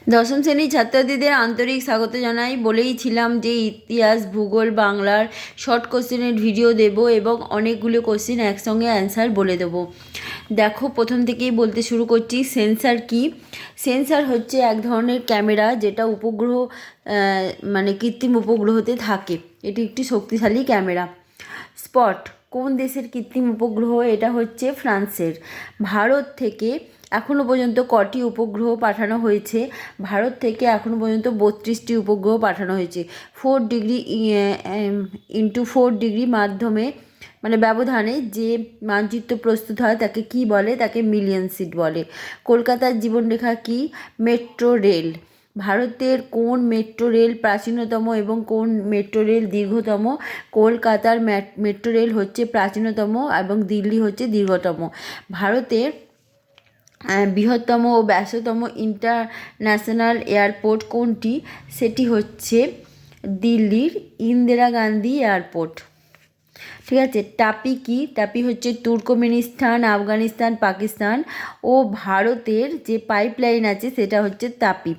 দশম শ্রেণীর ছাত্রছাত্রীদের আন্তরিক স্বাগত জানাই। বলেইছিলাম যে ইতিহাস, ভূগোল, বাংলার শর্ট কোশ্চেনের ভিডিও দেব এবং অনেকগুলো কোশ্চেন একসঙ্গে অ্যান্সার বলে দেবো। দেখো, প্রথম থেকেই বলতে শুরু করছি। সেন্সার কি? সেন্সার হচ্ছে এক ধরনের ক্যামেরা যেটা উপগ্রহ মানে কৃত্রিম উপগ্রহতে থাকে। এটি একটি শক্তিশালী ক্যামেরা। স্পট কোন দেশের কৃত্রিম উপগ্রহ? এটা হচ্ছে ফ্রান্সের। ভারত থেকে এখনও পর্যন্ত কটি উপগ্রহ পাঠানো হয়েছে? ভারত থেকে এখনও পর্যন্ত 32টি উপগ্রহ পাঠানো হয়েছে। 4 ডিগ্রি ইন্টু 4 ডিগ্রি মাধ্যমে মানে ব্যবধানে যে মানচিত্র প্রস্তুত হয় তাকে কি বলে? তাকে মিলিয়ন সিট বলে। কলকাতার জীবনরেখা কি? Metro rail. ভারতের কোন মেট্রো রেল প্রাচীনতম এবং কোন মেট্রো রেল দীর্ঘতম? কলকাতার মেট্রো রেল হচ্ছে প্রাচীনতম এবং দিল্লি হচ্ছে দীর্ঘতম। ভারতের বৃহত্তম ও ব্যস্ততম ইন্টারন্যাশনাল এয়ারপোর্ট কোনটি? সেটি হচ্ছে দিল্লির ইন্দিরা গান্ধী এয়ারপোর্ট। ঠিক আছে। টাপি কি? টাপি হচ্ছে তুর্কমেনিস্তান, আফগানিস্তান, পাকিস্তান ও ভারতের যে পাইপলাইন আছে সেটা হচ্ছে তাপি।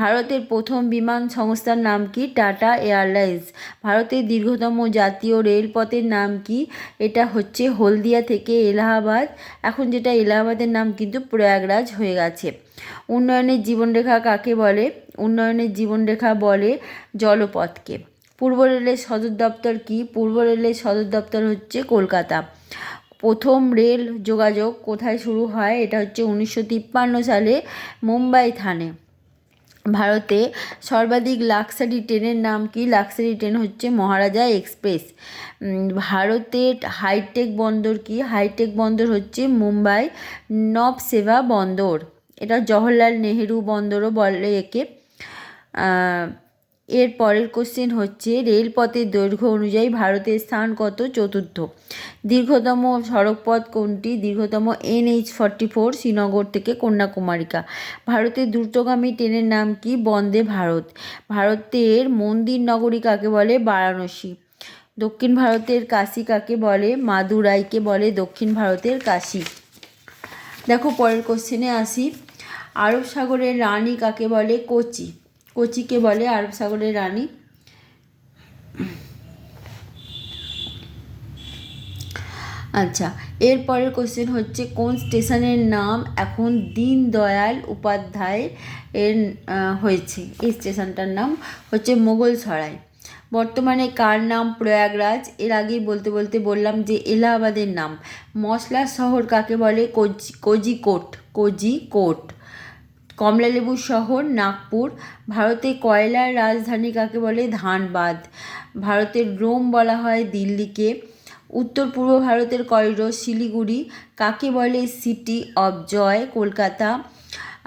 ভারতের প্রথম বিমান সংস্থার নাম কি? Tata airlines. ভারতের দীর্ঘতম জাতীয় রেলপথের নাম কি? এটা হচ্ছে হলদিয়া থেকে এলাহাবাদ। এখন যেটা এলাহাবাদের নাম কিন্তু প্রয়াগরাজ হয়ে গেছে। উন্নয়নের জীবনরেখা কাকে বলে? উন্নয়নের জীবনরেখা বলে জলপথকে। পূর্ব রেলের সদর দপ্তর কি? পূর্ব রেলের সদর দপ্তর হচ্ছে কলকাতা। প্রথম রেল যোগাযোগ কোথায় শুরু হয়? এটা হচ্ছে 1953 সালে মুম্বাই থানে। ভারতে সর্বাধিক লাক্সারি ট্রেনের নাম কি? লাক্সারি ট্রেন হচ্ছে মহারাজা এক্সপ্রেস। ভারতের হাইটেক বন্দর কি? হাইটেক বন্দর হচ্ছে মুম্বাই নবসেবা বন্দর। এটা জওহরলাল নেহেরু বন্দরও বলে একে। এর পরের কোশ্চেন হচ্ছে রেলপথের দৈর্ঘ্য অনুযায়ী ভারতের স্থান কত? চতুর্থ। দীর্ঘতম সড়কপথ কোনটি? দীর্ঘতম NH44 শ্রীনগর থেকে কন্যাকুমারিকা। ভারতের দ্রুতগামী ট্রেনের নাম কি? বন্দে ভারত। ভারতের মন্দির নগরী কাকে বলে? বারাণসী। দক্ষিণ ভারতের কাশী কাকে বলে? মাদুরাইকে বলে দক্ষিণ ভারতের কাশী। দেখো, পরের কোশ্চেনে আসি। আরব সাগরের রানী কাকে বলে? কোচি। কোচিকে বলে আরব সাগরের রানী। আচ্ছা, এরপরের কোশ্চেন হচ্ছে কোন স্টেশনের নাম এখন দীনদয়াল উপাধ্যায় এর হয়েছে? এই স্টেশনটার নাম হচ্ছে মোগলসরাই। বর্তমানে কার নাম প্রয়াগরাজ? এর আগেই বলতে বলতে বললাম যে এলাহাবাদের নাম। মশলার শহর কাকে বলে? কোজিকোট। কোজিকোট। কমলালেবুর শহর নাগপুর। ভারতে কয়লার রাজধানী কাকে বলে? ধানবাদ। ভারতের রোম বলা হয় দিল্লিকে। উত্তর পূর্ব ভারতের করিডোর শিলিগুড়ি কাকে বলে? City of joy Kolkata.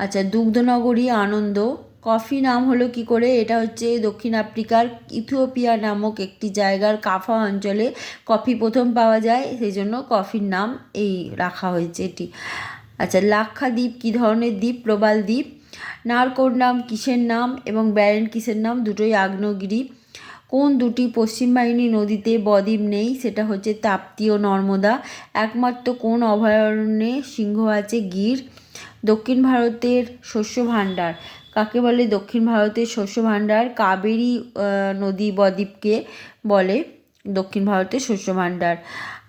আচ্ছা, দুগ্ধনগরী আনন্দ। কফি নাম হলো কি করে? এটা হচ্ছে দক্ষিণ আফ্রিকার ইথিওপিয়া নামক একটি জায়গার কাফা অঞ্চলে কফি প্রথম পাওয়া যায়, সেই জন্য কফির নাম এই রাখা হয়েছে এটি। আচ্ছা, লাক্ষাদ্বীপ কী ধরনের দ্বীপ? প্রবাল দ্বীপ। নারকোর নাম কিসের নাম এবং ব্যারেন কিসের নাম? দুটোই আগ্নেয়গিরি। কোন দুটি পশ্চিম বাহিনী নদীতে বদ্বীপ নেই? সেটা হচ্ছে তাপ্তি ও নর্মদা। একমাত্র কোন অভয়ারণ্যে সিংহ আছে? গির। দক্ষিণ ভারতের শস্য ভাণ্ডার কাকে বলে? দক্ষিণ ভারতের শস্য ভাণ্ডার কাবেরী নদী বদ্বীপকে বলে দক্ষিণ ভারতের শস্য ভাণ্ডার।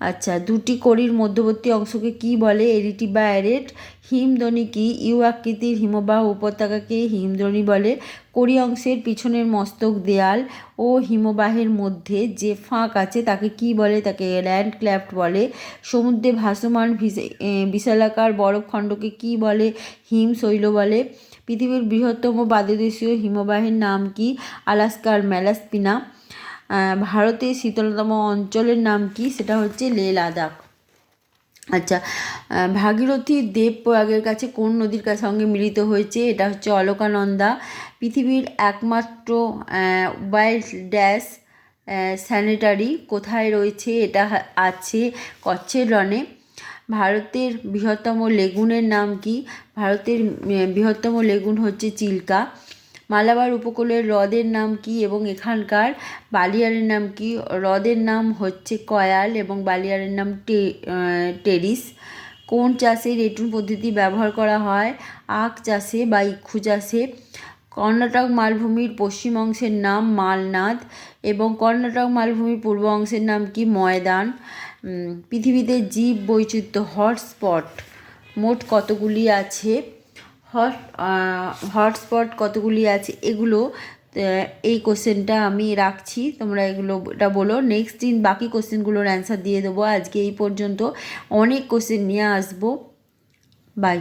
আচ্ছা, দুটি কড়ির মধ্যবর্তী অংশকে কি বলে? এরিটি বা অ্যারেট। হিমদ্রোণী কি? ইউ আকৃতির হিমবাহ উপত্যকাকে হিমদ্রোণী বলে। কড়ি অংশের পিছনের মস্তক দেয়াল ও হিমবাহের মধ্যে যে ফাঁক আছে তাকে কি বলে? তাকে ল্যান্ডক্যাপ্ট বলে। সমুদ্রে ভাসমান বিশালাকার বরফখণ্ডকে কি বলে? হিমশৈল বলে। পৃথিবীর বৃহত্তম পাদদেশীয় হিমবাহের নাম কি? আলাস্কার ম্যালাস্পিনা। ভারতের শীতলতম অঞ্চলের নাম কি? সেটা হচ্ছে লে লাদাখ। আচ্ছা, ভাগীরথী দেব প্রয়াগের কাছে কোন নদীর সঙ্গে মিলিত হয়েছে? এটা হচ্ছে অলকানন্দা। পৃথিবীর একমাত্র ওয়াইল্ড ড্যাশ স্যানিটারি কোথায় রয়েছে? এটা আছে কচ্ছের রণে। ভারতের বৃহত্তম লেগুনের নাম কি? ভারতের বৃহত্তম লেগুন হচ্ছে চিল্কা। মালাবার উপকূলের হ্রদের নাম কি এবং এখানকার বালিয়ারের নাম কি? হ্রদের নাম হচ্ছে কয়াল এবং বালিয়ারের নাম টেরিস। কোন চাষে রেটুন পদ্ধতি ব্যবহার করা হয়? আখ চাষে বা ইক্ষু চাষে। কর্ণাটক মালভূমির পশ্চিম অংশের নাম মালনাদ এবং কর্ণাটক মালভূমির পূর্ব অংশের নাম কি ময়দান। পৃথিবীতে জীব বৈচিত্র্য হটস্পট মোট কতগুলি আছে, হটস্পট কতগুলি আছে এগুলো এই কোশ্চেনটা আমি রাখছি, তোমরা এটা বলো। নেক্সট দিন বাকি কোশ্চেনগুলোর অ্যান্সার দিয়ে দেবো। আজকে এই পর্যন্ত, অনেক কোশ্চেন নিয়ে আসবো। বাই।